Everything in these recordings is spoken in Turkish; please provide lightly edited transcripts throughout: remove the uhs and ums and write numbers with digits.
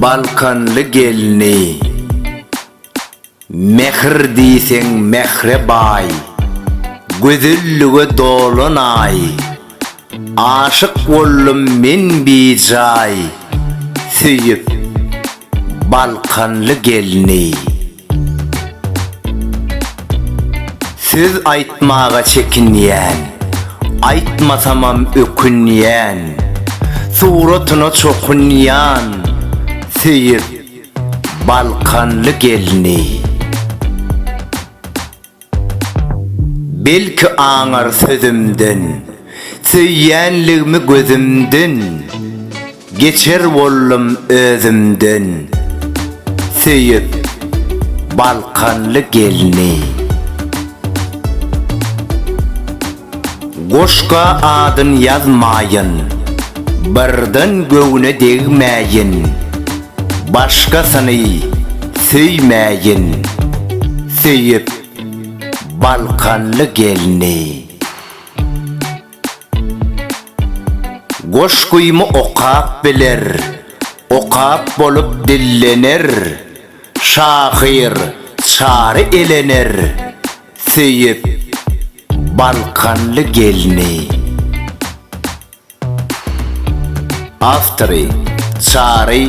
Balkanlı gelini, mehir diysen mehre bay, gözüllüğe dolunay, aşık oldum men bir cay, süyüp Balkanlı gelini. Söz aytmağa çekinyen, aytmasamam ökünyen, suratına çokunyan, süyüp Balkanlı gelini. Belki ağır sözümden, söyyenliğimi gözümden, geçer oldum özümden, süyüp Balkanlı gelini. Goşka adın yazmayın, birden göğüne değmeyin, başkasını söymeyin, süyüp Balkanlı gelini. Goşkuyumu okap bilir, okap bolup dillenir, şahir çare elenir, süyüp Balkanlı gelini. Aftri Çari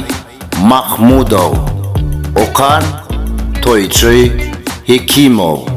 Mahmudov, Okan Toyçu Hekimov.